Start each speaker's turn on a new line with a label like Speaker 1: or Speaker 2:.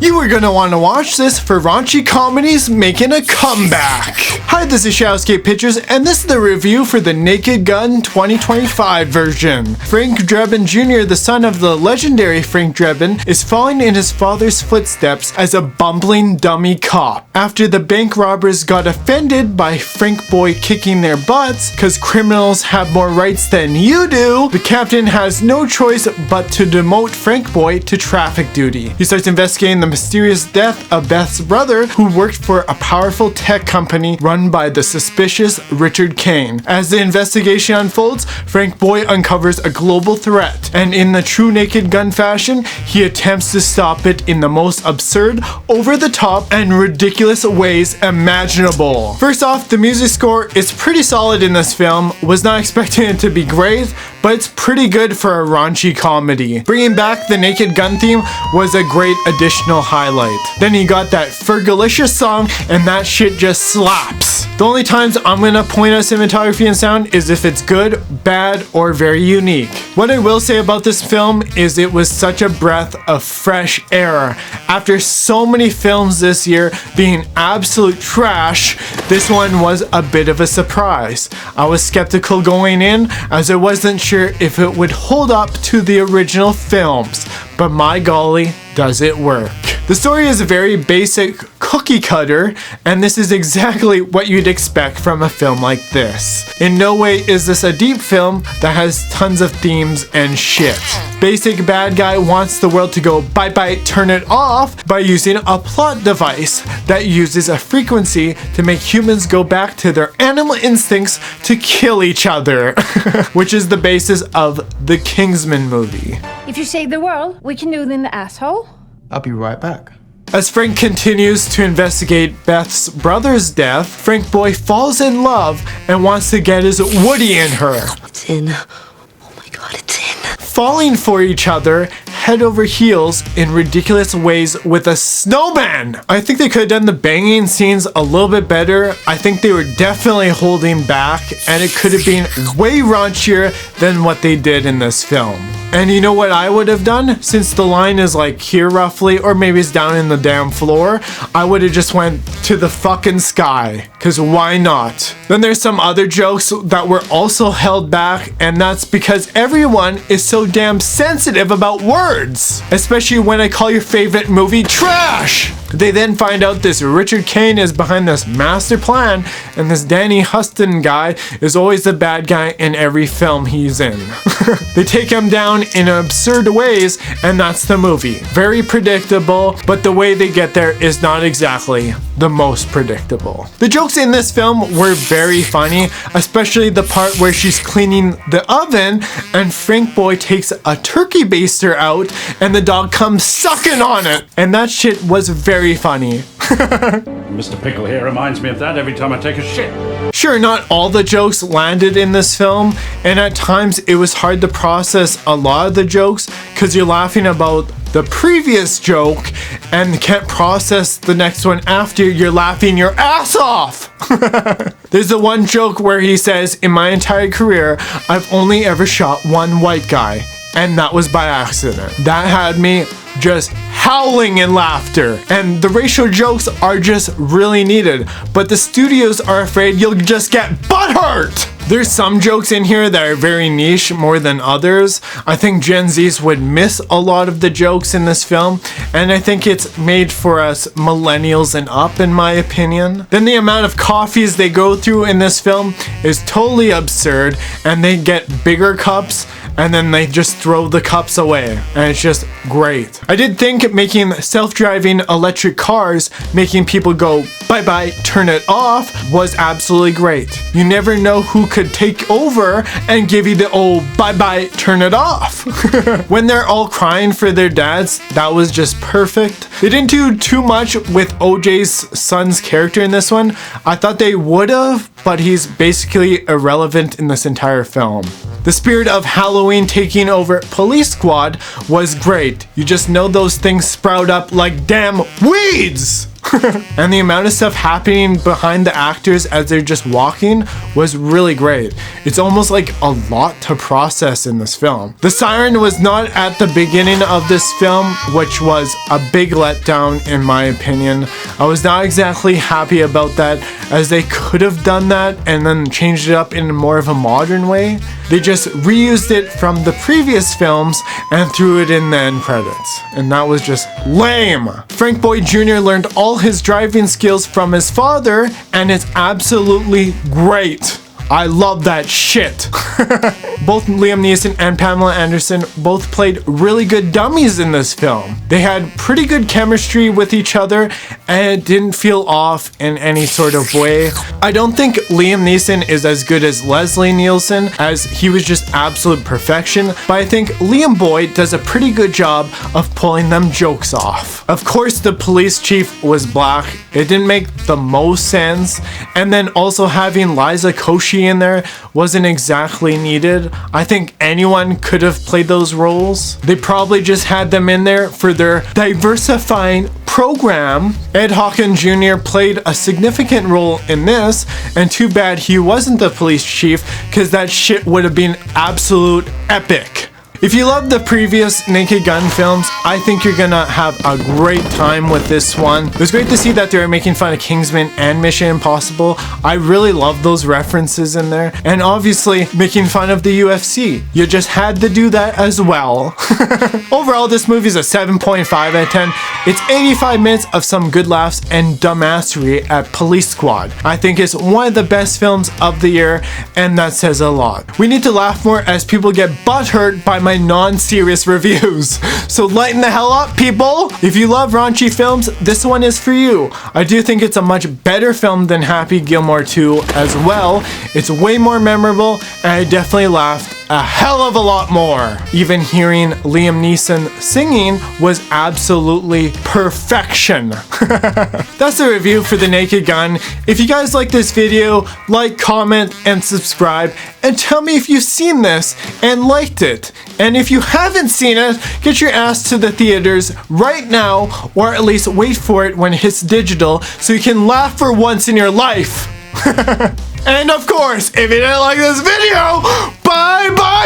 Speaker 1: You are gonna want to watch this for raunchy comedies making a comeback. Hi, this is Shadowscape Pictures, and this is the review for the Naked Gun 2025 version. Frank Drebin Jr., the son of the legendary Frank Drebin, is following in his father's footsteps as a bumbling dummy cop. After the bank robbers got offended by Frank Boy kicking their butts, cause criminals have more rights than you do, the captain has no choice but to demote Frank Boy to traffic duty. He starts investigating the mysterious death of Beth's brother, who worked for a powerful tech company run by the suspicious Richard Kane. As the investigation unfolds, Frank Boy uncovers a global threat, and in the true Naked Gun fashion, he attempts to stop it in the most absurd, over-the-top, and ridiculous ways imaginable. First off, the music score is pretty solid in this film. Was not expecting it to be great, but it's pretty good for a raunchy comedy. Bringing back the Naked Gun theme was a great additional highlight. Then you got that Fergalicious song, and that shit just slaps. The only times I'm gonna point out cinematography and sound is if it's good, bad, or very unique. What I will say about this film is it was such a breath of fresh air. After so many films this year being absolute trash, this one was a bit of a surprise. I was skeptical going in, as I wasn't sure if it would hold up to the original films, but my golly, does it work. The story is very basic, cookie cutter, and this is exactly what you'd expect from a film like this. In no way is this a deep film that has tons of themes and shit. Basic bad guy wants the world to go bye-bye, turn it off by using a plot device that uses a frequency to make humans go back to their animal instincts to kill each other, which is the basis of the Kingsman movie.
Speaker 2: If you save the world, we can do it in the asshole.
Speaker 3: I'll be right back.
Speaker 1: As Frank continues to investigate Beth's brother's death, Frank Boy falls in love and wants to get his Woody in her.
Speaker 4: It's in. Oh my god, it's in.
Speaker 1: Falling for each other head over heels in ridiculous ways with a snowman. I think they could have done the banging scenes a little bit better. I think they were definitely holding back, and it could have been way raunchier than what they did in this film. And you know what I would have done? Since the line is like here roughly, or maybe it's down in the damn floor, I would have just went to the fucking sky, cause why not? Then there's some other jokes that were also held back, and that's because everyone is so damn sensitive about words, especially when I call your favorite movie trash. They then find out this Richard Kane is behind this master plan, and this Danny Huston guy is always the bad guy in every film he's in. They take him down in absurd ways, and that's the movie. Very predictable, but the way they get there is not exactly the most predictable. The jokes in this film were very funny, especially the part where she's cleaning the oven and Frank Boy takes a turkey baster out and the dog comes sucking on it, and that shit was very funny.
Speaker 5: Mr. Pickle here reminds me of that every time I take a shit.
Speaker 1: Sure, not all the jokes landed in this film, and at times it was hard to process a lot of the jokes because you're laughing about the previous joke and can't process the next one after you're laughing your ass off. There's the one joke where he says, in my entire career, I've only ever shot one white guy, and that was by accident. That had me just howling in laughter, and the racial jokes are just really needed, but the studios are afraid you'll just get butthurt. There's some jokes in here that are very niche more than others. I think Gen Zs would miss a lot of the jokes in this film, and I think it's made for us millennials and up, in my opinion. Then the amount of coffees they go through in this film is totally absurd, and they get bigger cups and then they just throw the cups away, and it's just great. I did think making self-driving electric cars, making people go bye-bye, turn it off, was absolutely great. You never know who could take over and give you the old bye-bye, turn it off. When they're all crying for their dads, that was just perfect. They didn't do too much with OJ's son's character in this one. I thought they would have, but he's basically irrelevant in this entire film. The spirit of Halloween taking over Police Squad was great. You just know those things sprout up like damn weeds! And the amount of stuff happening behind the actors as they're just walking was really great. It's almost like a lot to process in this film. The siren was not at the beginning of this film, which was a big letdown in my opinion. I was not exactly happy about that, as they could have done that and then changed it up in more of a modern way. They just reused it from the previous films and threw it in the end credits. And that was just lame. Frank Boyd Jr. learned all his driving skills from his father, and it's absolutely great. I love that shit. Both Liam Neeson and Pamela Anderson both played really good dummies in this film. They had pretty good chemistry with each other and it didn't feel off in any sort of way. I don't think Liam Neeson is as good as Leslie Nielsen, as he was just absolute perfection, but I think Liam Boyd does a pretty good job of pulling them jokes off. Of course, the police chief was black. It didn't make the most sense. And then also having Liza Koshy in there wasn't exactly needed. I think anyone could have played those roles. They probably just had them in there for their diversifying program. Ed Hawkins Jr. played a significant role in this, and too bad he wasn't the police chief, because that shit would have been absolute epic. If you loved the previous Naked Gun films, I think you're gonna have a great time with this one. It was great to see that they were making fun of Kingsman and Mission Impossible. I really love those references in there. And obviously, making fun of the UFC. You just had to do that as well. Overall, this movie is a 7.5 out of 10. It's 85 minutes of some good laughs and dumbassery at Police Squad. I think it's one of the best films of the year, and that says a lot. We need to laugh more as people get butthurt by my non-serious reviews. So lighten the hell up, people! If you love raunchy films, this one is for you. I do think it's a much better film than Happy Gilmore 2 as well. It's way more memorable, and I definitely laughed a hell of a lot more. Even hearing Liam Neeson singing was absolutely perfection. That's the review for The Naked Gun. If you guys like this video, like, comment, and subscribe, and tell me if you've seen this and liked it. And if you haven't seen it, get your ass to the theaters right now, or at least wait for it when it hits digital so you can laugh for once in your life. And of course, if you didn't like this video, bye bye!